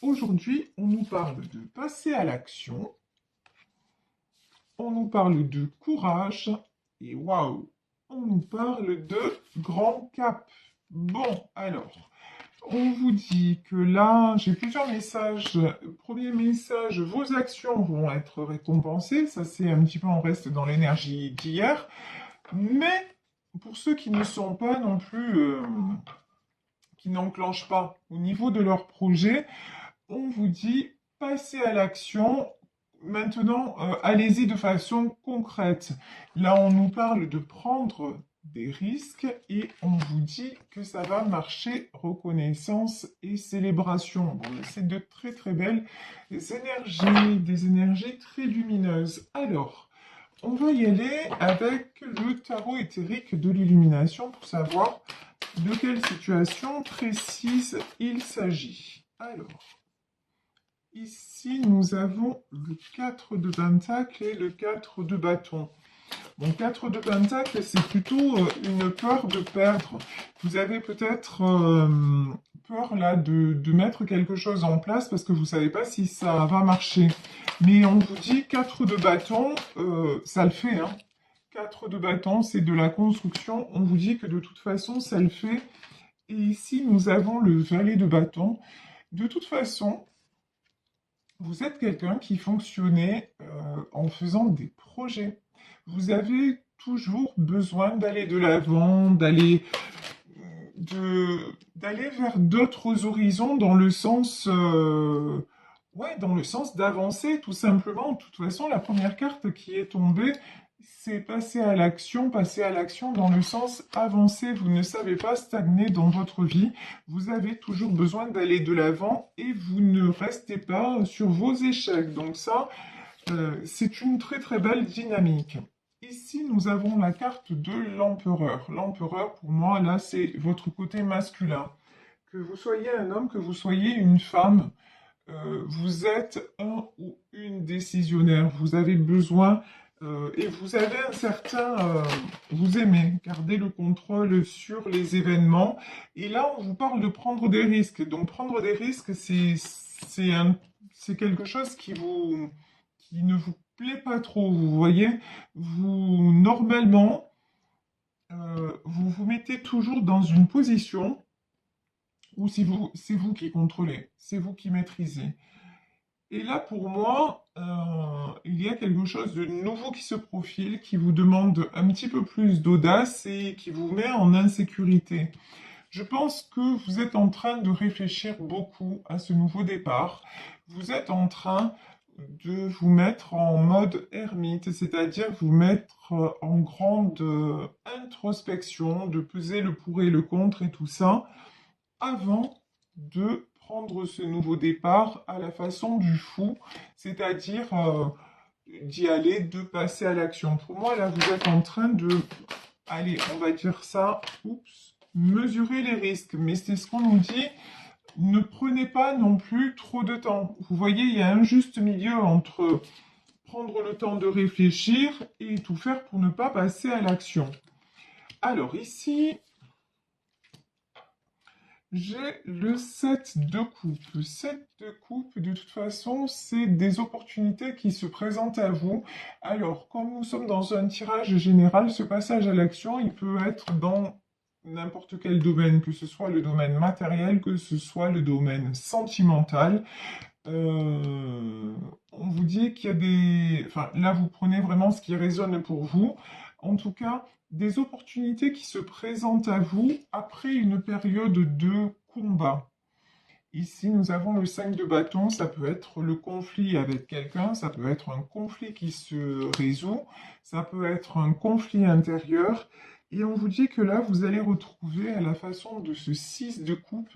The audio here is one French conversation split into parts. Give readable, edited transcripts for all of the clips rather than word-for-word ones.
Aujourd'hui, on nous parle de passer à l'action, on nous parle de courage et waouh, on nous parle de grand cap. Bon, alors, on vous dit que là, j'ai plusieurs messages. Premier message, vos actions vont être récompensées. Ça, c'est un petit peu, on reste dans l'énergie d'hier. Mais pour ceux qui ne sont pas non plus, qui n'enclenchent pas au niveau de leur projet, on vous dit passez à l'action. Maintenant, allez-y de façon concrète. Là, on nous parle de prendre des risques et on vous dit que ça va marcher, reconnaissance et célébration. Bon, c'est de très très belles énergies, des énergies très lumineuses. Alors, on va y aller avec le tarot éthérique de l'illumination pour savoir de quelle situation précise il s'agit. Alors, ici, nous avons le 4 de pentacle et le 4 de bâton. Bon, 4 de pentacle, c'est plutôt une peur de perdre. Vous avez peut-être peur là de mettre quelque chose en place parce que vous ne savez pas si ça va marcher. Mais on vous dit 4 de bâton, ça le fait, hein. 4 de bâton, c'est de la construction. On vous dit que de toute façon, ça le fait. Et ici, nous avons le valet de bâton. De toute façon, vous êtes quelqu'un qui fonctionnait en faisant des projets. Vous avez toujours besoin d'aller de l'avant, d'aller vers d'autres horizons dans le sens, ouais, dans le sens d'avancer tout simplement. De toute façon, la première carte qui est tombée, c'est passer à l'action dans le sens avancer. Vous ne savez pas stagner dans votre vie. Vous avez toujours besoin d'aller de l'avant et vous ne restez pas sur vos échecs. Donc ça, c'est une très très belle dynamique. Ici, nous avons la carte de l'empereur. L'empereur, pour moi, là, c'est votre côté masculin. Que vous soyez un homme, que vous soyez une femme, vous êtes un ou une décisionnaire. Vous avez besoin et vous avez un certain... vous aimez garder le contrôle sur les événements. Et là, on vous parle de prendre des risques. Donc, prendre des risques, c'est quelque chose qui ne vous plaît pas trop. Vous voyez, vous, normalement, vous vous mettez toujours dans une position où c'est vous qui contrôlez, c'est vous qui maîtrisez. Et là, pour moi, il y a quelque chose de nouveau qui se profile, qui vous demande un petit peu plus d'audace et qui vous met en insécurité. Je pense que vous êtes en train de réfléchir beaucoup à ce nouveau départ. Vous êtes en train de vous mettre en mode ermite, c'est-à-dire vous mettre en grande introspection, de peser le pour et le contre et tout ça, avant de prendre ce nouveau départ à la façon du fou, c'est-à-dire d'y aller, de passer à l'action. Pour moi, là, vous êtes en train de, allez, on va dire ça, oups, mesurer les risques. Mais c'est ce qu'on nous dit, ne prenez pas non plus trop de temps. Vous voyez, il y a un juste milieu entre prendre le temps de réfléchir et tout faire pour ne pas passer à l'action. Alors ici, j'ai le 7 de coupe. Le 7 de coupe, de toute façon, c'est des opportunités qui se présentent à vous. Alors, comme nous sommes dans un tirage général, ce passage à l'action, il peut être dans n'importe quel domaine, que ce soit le domaine matériel, que ce soit le domaine sentimental. On vous dit qu'il y a des... Enfin, là, vous prenez vraiment ce qui résonne pour vous. En tout cas, des opportunités qui se présentent à vous après une période de combat. Ici, nous avons le 5 de bâton, ça peut être le conflit avec quelqu'un, ça peut être un conflit qui se résout, ça peut être un conflit intérieur. Et on vous dit que là, vous allez retrouver, à la façon de ce 6 de coupe,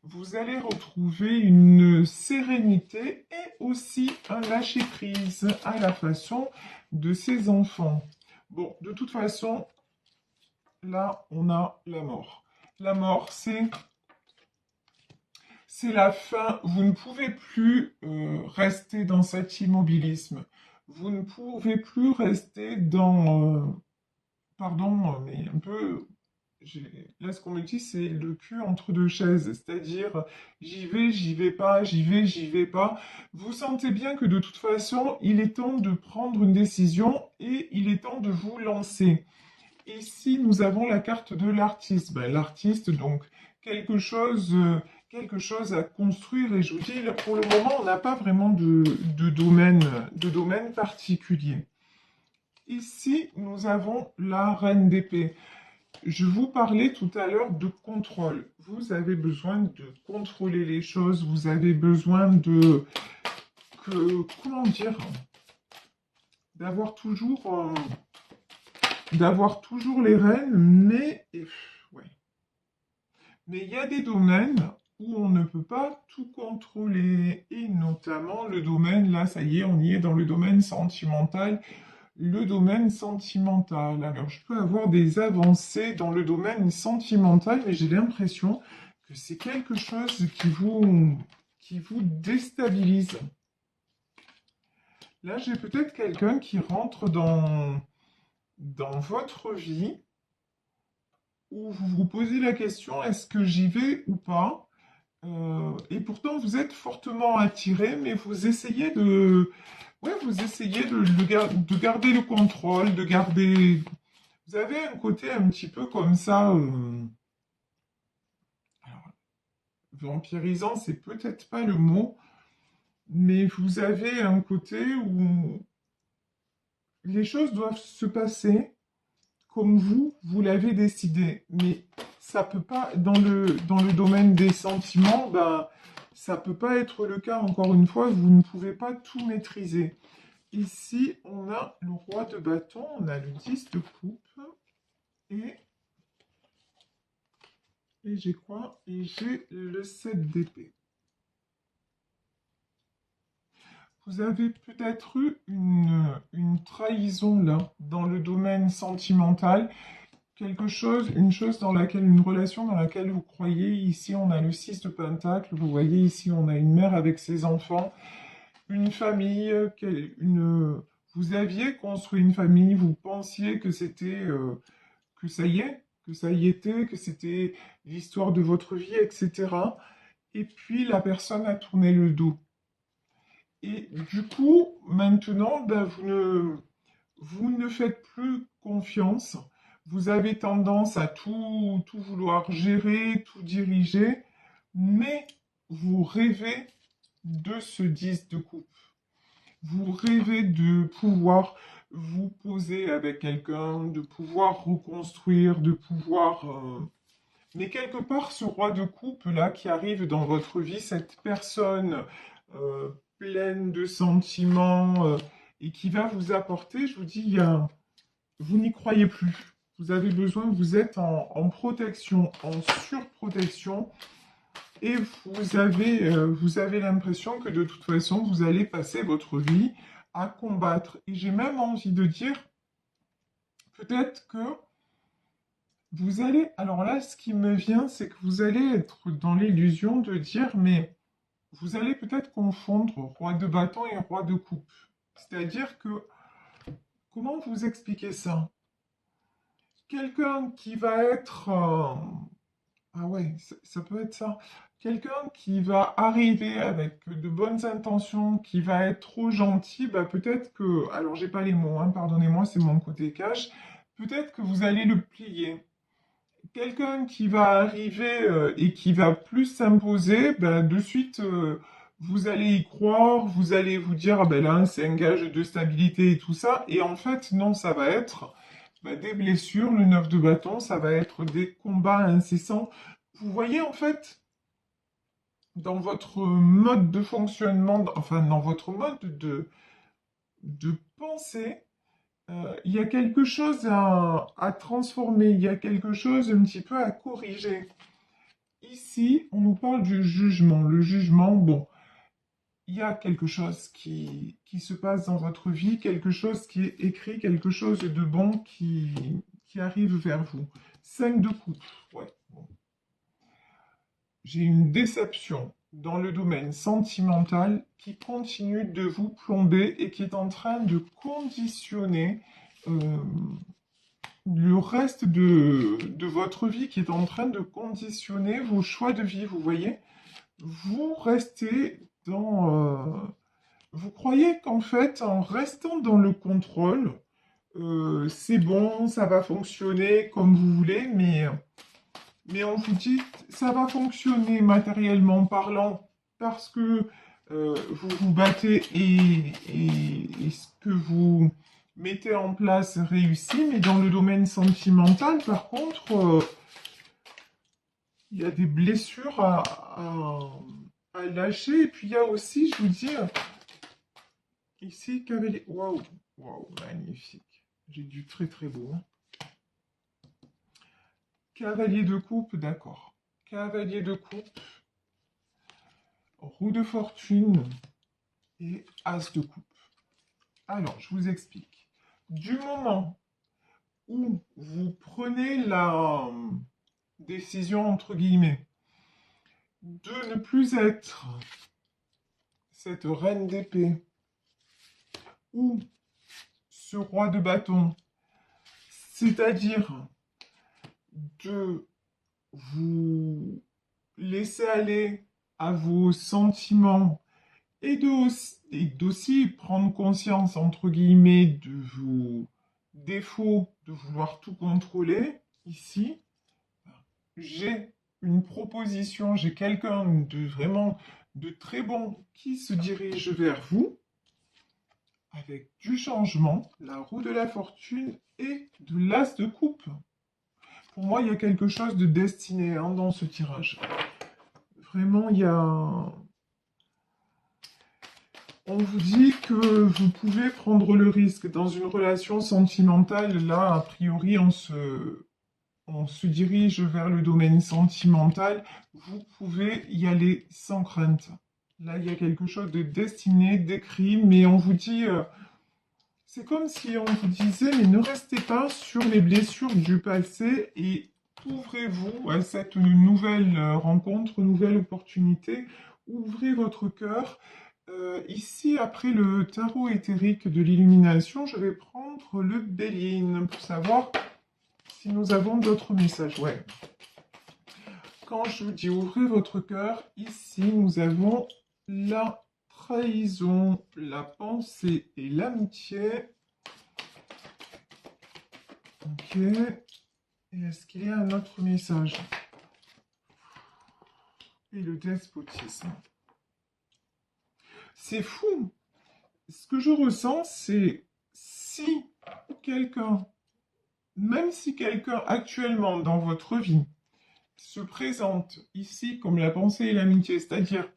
vous allez retrouver une sérénité et aussi un lâcher-prise à la façon de ces enfants. Bon, de toute façon, là, on a la mort. La mort, c'est la fin. Vous ne pouvez plus rester dans cet immobilisme. Vous ne pouvez plus rester dans, pardon, mais un peu Là, ce qu'on me dit, c'est le cul entre deux chaises, c'est-à-dire j'y vais pas, j'y vais pas. Vous sentez bien que de toute façon, il est temps de prendre une décision et il est temps de vous lancer. Ici, nous avons la carte de l'artiste. Ben, l'artiste, donc, quelque chose, euh, quelque chose à construire. Et je vous dis, là, pour le moment, on n'a pas vraiment de domaine particulier. Ici, nous avons la reine d'épée. Je vous parlais tout à l'heure de contrôle. Vous avez besoin de contrôler les choses. Vous avez besoin comment dire, d'avoir toujours, d'avoir toujours les rênes, mais ouais. Mais il y a des domaines où on ne peut pas tout contrôler, et notamment le domaine, là, ça y est, on y est dans le domaine sentimental. Le domaine sentimental. Alors, je peux avoir des avancées dans le domaine sentimental, mais j'ai l'impression que c'est quelque chose qui vous déstabilise. Là, j'ai peut-être quelqu'un qui rentre dans votre vie où vous vous posez la question, est-ce que j'y vais ou pas? Et pourtant, vous êtes fortement attiré, mais vous essayez ouais, vous essayez de garder le contrôle, de garder. Vous avez un côté un petit peu comme ça. Alors, vampirisant, c'est peut-être pas le mot, mais vous avez un côté où les choses doivent se passer comme vous l'avez décidé. Mais ça peut pas, dans le domaine des sentiments, ben, ça peut pas être le cas. Encore une fois, vous ne pouvez pas tout maîtriser. Ici, on a le roi de bâton, on a le 10 de coupe, et, et j'ai quoi? Et j'ai le 7 d'épée. Vous avez peut-être eu une trahison là, dans le domaine sentimental, quelque chose, une chose dans laquelle, une relation dans laquelle vous croyez. Ici, on a le 6 de Pentacle, vous voyez, ici, on a une mère avec ses enfants, une famille, vous aviez construit une famille, vous pensiez que c'était, que ça y est, que ça y était, que c'était l'histoire de votre vie, etc. Et puis, la personne a tourné le dos. Et du coup, maintenant, ben, vous ne faites plus confiance. Vous avez tendance à tout vouloir gérer, tout diriger, mais vous rêvez de ce 10 de coupe. Vous rêvez de pouvoir vous poser avec quelqu'un, de pouvoir reconstruire, de pouvoir... Mais quelque part, ce roi de coupe là qui arrive dans votre vie, cette personne euh, pleine de sentiments et qui va vous apporter, je vous dis, vous n'y croyez plus. Vous avez besoin, vous êtes en protection, en surprotection, et vous avez l'impression que de toute façon, vous allez passer votre vie à combattre. Et j'ai même envie de dire, peut-être que vous allez, alors là, ce qui me vient, c'est que vous allez être dans l'illusion de dire, mais vous allez peut-être confondre roi de bâton et roi de coupe. C'est-à-dire que, comment vous expliquer ça? Quelqu'un qui va être, ah ouais, ça peut être ça. Quelqu'un qui va arriver avec de bonnes intentions, qui va être trop gentil, bah peut-être que, alors j'ai pas les mots, hein, pardonnez-moi, c'est mon côté cash, peut-être que vous allez le plier. Quelqu'un qui va arriver et qui va plus s'imposer, ben, de suite, vous allez y croire, vous allez vous dire, ah ben là, c'est un gage de stabilité et tout ça. Et en fait, non, ça va être ben, des blessures, le 9 de bâton, ça va être des combats incessants. Vous voyez, en fait, dans votre mode de fonctionnement, enfin, dans votre mode de pensée, il y a quelque chose à transformer, il y a quelque chose un petit peu à corriger. Ici, on nous parle du jugement. Le jugement, bon, il y a quelque chose qui se passe dans votre vie, quelque chose qui est écrit, quelque chose de bon qui arrive vers vous. 5 de coupe, ouais. Bon. J'ai une déception dans le domaine sentimental qui continue de vous plomber et qui est en train de conditionner euh, le reste de votre vie qui est en train de conditionner vos choix de vie, vous voyez? Vous restez vous croyez qu'en fait, en restant dans le contrôle, c'est bon, ça va fonctionner comme vous voulez, mais on vous dit, ça va fonctionner matériellement parlant parce que vous vous battez et ce que vous mettez en place réussit, mais dans le domaine sentimental, par contre, il y a des blessures à lâcher. Et puis il y a aussi, je vous dis, ici, cavalier. Waouh, waouh, magnifique. J'ai du très très beau, hein. Cavalier de coupe, d'accord. Cavalier de coupe, roue de fortune et as de coupe. Alors, je vous explique. Du moment où vous prenez la décision, entre guillemets, de ne plus être cette reine d'épée ou ce roi de bâton, c'est-à-dire de vous laisser aller à vos sentiments et d'aussi prendre conscience, entre guillemets, de vos défauts, de vouloir tout contrôler, ici, j'ai une proposition, j'ai quelqu'un de vraiment de très bon qui se dirige vers vous avec du changement, la roue de la fortune et de l'as de coupe. Pour moi, il y a quelque chose de destiné, hein, dans ce tirage. Vraiment, il y a... On vous dit que vous pouvez prendre le risque dans une relation sentimentale. Là, a priori, on se dirige vers le domaine sentimental. Vous pouvez y aller sans crainte. Là, il y a quelque chose de destiné, d'écrit, mais on vous dit... c'est comme si on vous disait, mais ne restez pas sur les blessures du passé et ouvrez-vous à cette nouvelle rencontre, nouvelle opportunité. Ouvrez votre cœur. Ici, après le tarot éthérique de l'illumination, je vais prendre le Béline pour savoir si nous avons d'autres messages. Ouais. Quand je vous dis ouvrez votre cœur, ici, nous avons la trahison, la pensée et l'amitié. Ok. Et est-ce qu'il y a un autre message? Et le despotisme. C'est fou. Ce que je ressens, c'est si quelqu'un, même si quelqu'un actuellement dans votre vie se présente ici comme la pensée et l'amitié, c'est-à-dire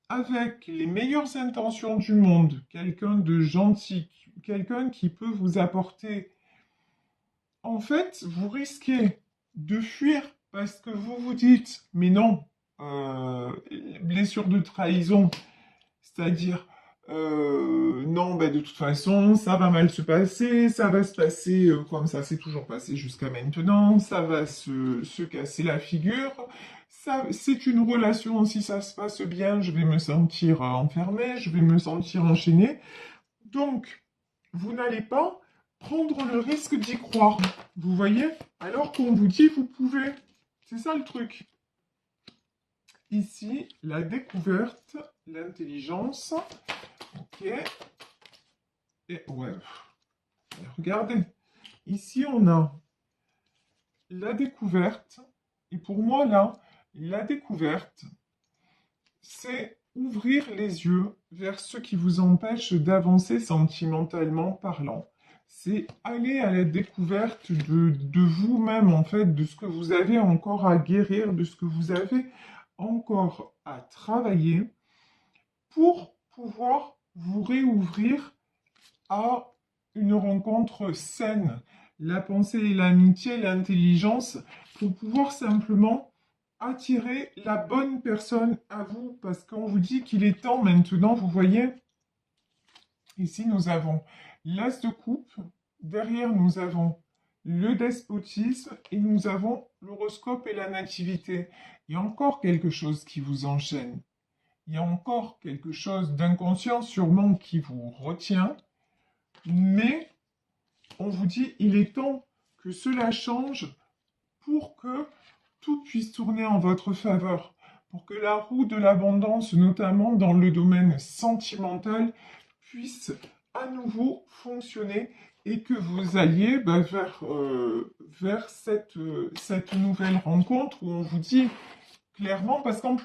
avec les meilleures intentions du monde, quelqu'un de gentil, quelqu'un qui peut vous apporter, en fait, vous risquez de fuir parce que vous vous dites, mais non, blessure de trahison, c'est-à-dire, non, ben, de toute façon, ça va mal se passer, ça va se passer comme ça s'est toujours passé jusqu'à maintenant, ça va se casser la figure. C'est une relation, si ça se passe bien, je vais me sentir enfermé, je vais me sentir enchaîné. Donc, vous n'allez pas prendre le risque d'y croire, vous voyez? Alors qu'on vous dit, vous pouvez. C'est ça le truc. Ici, la découverte, l'intelligence. Ok. Et ouais. Regardez. Ici, on a la découverte. Et pour moi, là, la découverte, c'est ouvrir les yeux vers ce qui vous empêche d'avancer sentimentalement parlant. C'est aller à la découverte de vous-même, en fait, de ce que vous avez encore à guérir, de ce que vous avez encore à travailler pour pouvoir vous réouvrir à une rencontre saine. La pensée et l'amitié, l'intelligence, pour pouvoir simplement attirer la bonne personne à vous, parce qu'on vous dit qu'il est temps maintenant, vous voyez, ici nous avons l'as de coupe, derrière nous avons le despotisme et nous avons l'horoscope et la nativité. Il y a encore quelque chose qui vous enchaîne. Il y a encore quelque chose d'inconscient sûrement qui vous retient, mais on vous dit il est temps que cela change pour que tout puisse tourner en votre faveur, pour que la roue de l'abondance, notamment dans le domaine sentimental, puisse à nouveau fonctionner et que vous alliez vers cette nouvelle rencontre où on vous dit clairement, parce en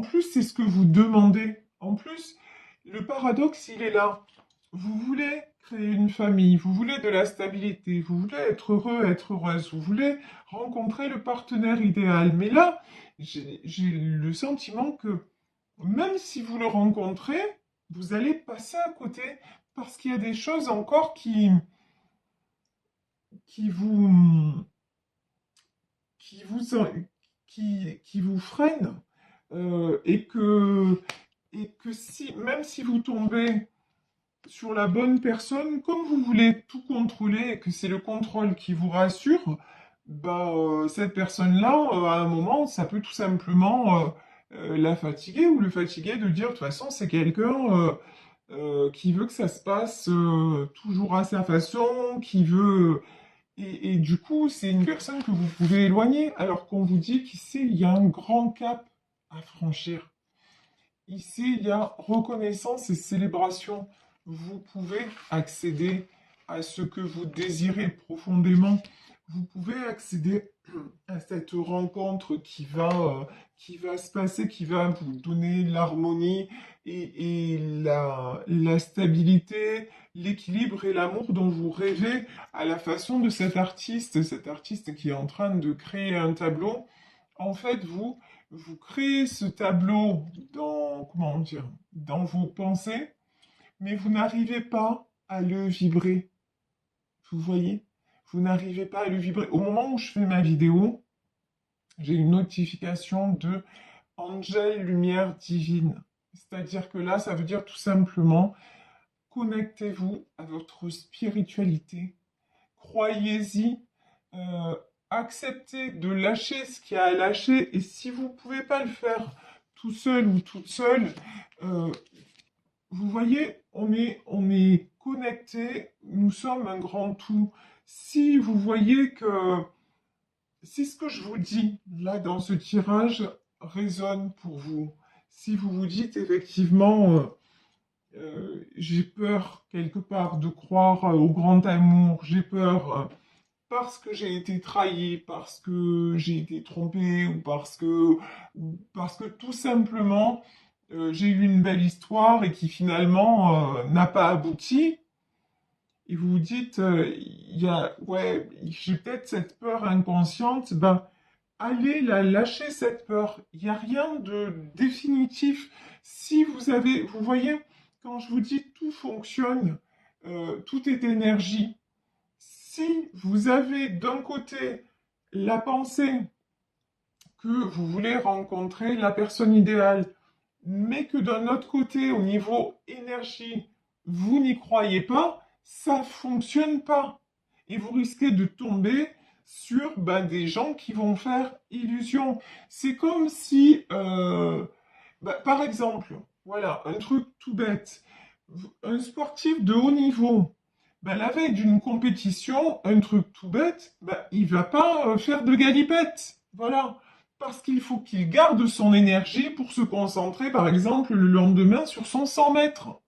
plus, c'est ce que vous demandez. En plus, le paradoxe, il est là. Vous voulez créer une famille, vous voulez de la stabilité, vous voulez être heureux, être heureuse, vous voulez rencontrer le partenaire idéal. Mais là, j'ai le sentiment que même si vous le rencontrez, vous allez passer à côté parce qu'il y a des choses encore qui vous, qui vous, qui vous freinent et que si, même si vous tombez sur la bonne personne, comme vous voulez tout contrôler et que c'est le contrôle qui vous rassure, cette personne-là, à un moment, ça peut tout simplement la fatiguer ou le fatiguer de dire de toute façon c'est quelqu'un qui veut que ça se passe toujours à sa façon, qui veut... Et du coup, c'est une personne que vous pouvez éloigner, alors qu'on vous dit qu'ici, il y a un grand cap à franchir. Ici, il y a reconnaissance et célébration. Vous pouvez accéder à ce que vous désirez profondément. Vous pouvez accéder à cette rencontre qui va se passer, qui va vous donner l'harmonie et la stabilité, l'équilibre et l'amour dont vous rêvez à la façon de cet artiste qui est en train de créer un tableau. En fait, vous créez ce tableau comment dire, dans vos pensées, mais vous n'arrivez pas à le vibrer. Vous voyez? Vous n'arrivez pas à le vibrer. Au moment où je fais ma vidéo, j'ai une notification de Angel Lumière Divine. C'est-à-dire que là, ça veut dire tout simplement, connectez-vous à votre spiritualité. Croyez-y. Acceptez de lâcher ce qu'il y a à lâcher. Et si vous ne pouvez pas le faire tout seul ou toute seule, vous voyez, on est connectés, nous sommes un grand tout. Si vous voyez que si ce que je vous dis là dans ce tirage résonne pour vous, si vous vous dites effectivement j'ai peur quelque part de croire au grand amour, j'ai peur parce que j'ai été trahi, parce que j'ai été trompé ou parce que tout simplement j'ai eu une belle histoire et qui finalement n'a pas abouti. Et vous vous dites, ouais, j'ai peut-être cette peur inconsciente, allez la lâcher cette peur. Il n'y a rien de définitif. Si vous voyez, quand je vous dis tout fonctionne, tout est énergie. Si vous avez d'un côté la pensée que vous voulez rencontrer la personne idéale, mais que d'un autre côté, au niveau énergie, vous n'y croyez pas, ça fonctionne pas. Et vous risquez de tomber sur des gens qui vont faire illusion. C'est comme si, par exemple, voilà, un truc tout bête, un sportif de haut niveau, la veille d'une compétition, un truc tout bête, il va pas faire de galipette. Voilà. Parce qu'il faut qu'il garde son énergie pour se concentrer, par exemple, le lendemain sur son 100 mètres.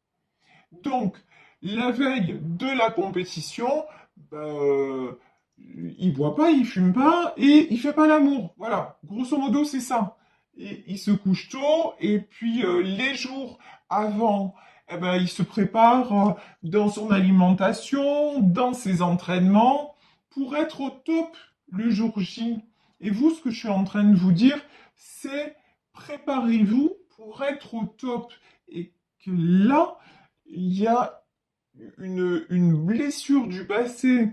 Donc, la veille de la compétition, il boit pas, il fume pas et il fait pas l'amour. Voilà, grosso modo, c'est ça. Et il se couche tôt et puis les jours avant, il se prépare dans son alimentation, dans ses entraînements pour être au top le jour J. Et vous, ce que je suis en train de vous dire, c'est préparez-vous pour être au top. Et que là, il y a une blessure du passé,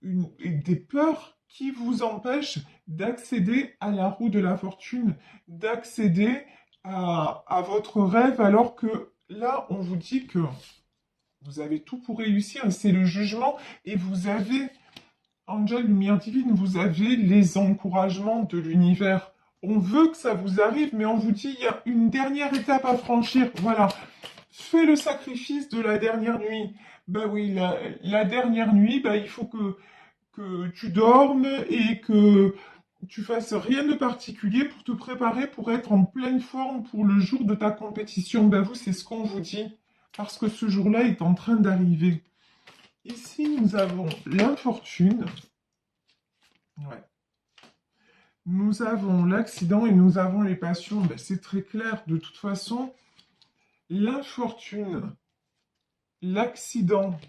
des peurs qui vous empêchent d'accéder à la roue de la fortune, d'accéder à votre rêve, alors que là, on vous dit que vous avez tout pour réussir, c'est le jugement, et vous avez, Angel Lumière Divine, vous avez les encouragements de l'univers. On veut que ça vous arrive, mais on vous dit, il y a une dernière étape à franchir. Voilà. fais le sacrifice de la dernière nuit. Ben oui, la dernière nuit, ben, il faut que tu dormes et que tu fasses rien de particulier pour te préparer pour être en pleine forme pour le jour de ta compétition. Ben vous, c'est ce qu'on vous dit, parce que ce jour-là est en train d'arriver. Ici, nous avons l'infortune. Ouais. Nous avons l'accident et nous avons les passions. Ben, c'est très clair. De toute façon, l'infortune, l'accident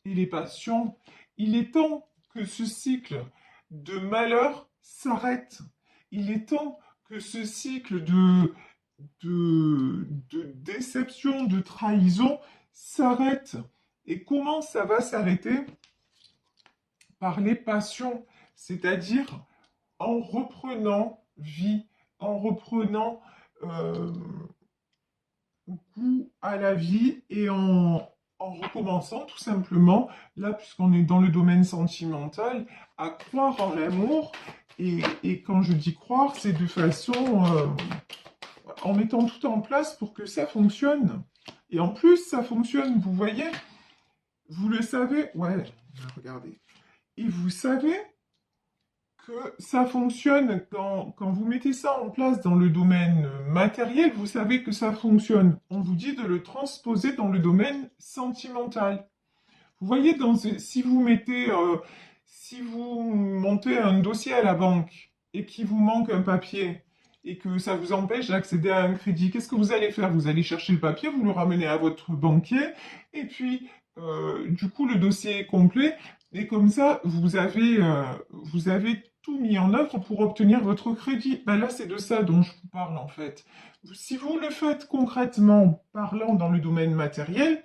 et les passions, il est temps que ce cycle de malheur s'arrête. Il est temps que ce cycle de déception, de trahison s'arrête. Et comment ça va s'arrêter? Par les passions, c'est-à-dire en reprenant vie, en reprenant euh, goût à la vie et en recommençant tout simplement, là puisqu'on est dans le domaine sentimental, à croire en l'amour. Et quand je dis croire, c'est de façon en mettant tout en place pour que ça fonctionne. Et en plus, ça fonctionne, vous voyez, vous le savez, ouais, regardez. Et vous savez que ça fonctionne quand vous mettez ça en place dans le domaine matériel, vous savez que ça fonctionne. On vous dit de le transposer dans le domaine sentimental. Vous voyez, si vous mettez, si vous montez un dossier à la banque et qu'il vous manque un papier et que ça vous empêche d'accéder à un crédit, qu'est-ce que vous allez faire? Vous allez chercher le papier, vous le ramenez à votre banquier et puis, du coup, le dossier est complet et comme ça, vous avez tout mis en œuvre pour obtenir votre crédit. Ben là, c'est de ça dont je vous parle en fait. Si vous le faites concrètement, parlant dans le domaine matériel,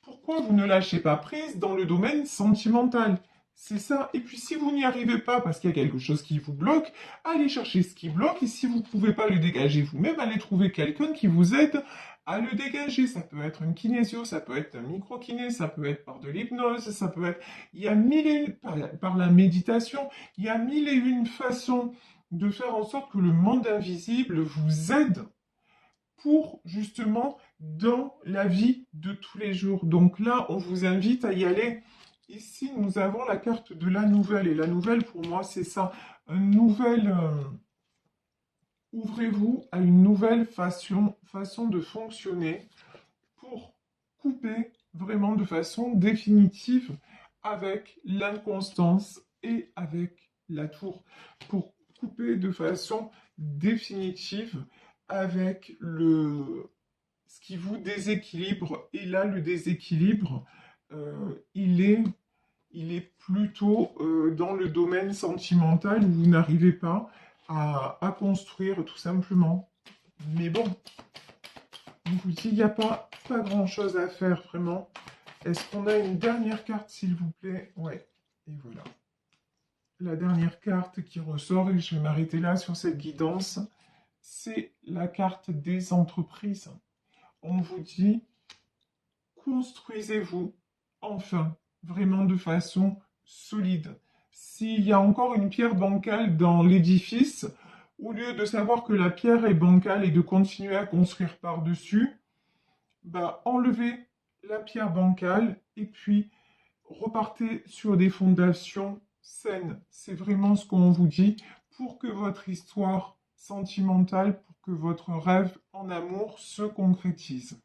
pourquoi vous ne lâchez pas prise dans le domaine sentimental? C'est ça. Et puis si vous n'y arrivez pas parce qu'il y a quelque chose qui vous bloque, allez chercher ce qui bloque et si vous ne pouvez pas le dégager vous-même, allez trouver quelqu'un qui vous aide à le dégager. Ça peut être une kinésio, ça peut être un micro-kiné, ça peut être par de l'hypnose, ça peut être... Il y a mille et une... par la méditation, il y a mille et une façons de faire en sorte que le monde invisible vous aide pour justement dans la vie de tous les jours. Donc là, on vous invite à y aller. Ici, nous avons la carte de la nouvelle. Et la nouvelle, pour moi, c'est ça. Une nouvelle... ouvrez-vous à une nouvelle façon de fonctionner pour couper vraiment de façon définitive avec l'inconstance et avec la tour. Pour couper de façon définitive avec ce qui vous déséquilibre. Et là, le déséquilibre, il est plutôt dans le domaine sentimental où vous n'arrivez pas à construire tout simplement. Mais bon, je vous dis, il n'y a pas grand-chose à faire vraiment. Est-ce qu'on a une dernière carte, s'il vous plaît? Ouais, et voilà. La dernière carte qui ressort, et je vais m'arrêter là sur cette guidance, c'est la carte des entreprises. On vous dit, construisez-vous enfin, vraiment de façon solide. S'il y a encore une pierre bancale dans l'édifice, au lieu de savoir que la pierre est bancale et de continuer à construire par-dessus, bah, enlevez la pierre bancale et puis repartez sur des fondations saines. C'est vraiment ce qu'on vous dit pour que votre histoire sentimentale, pour que votre rêve en amour se concrétise.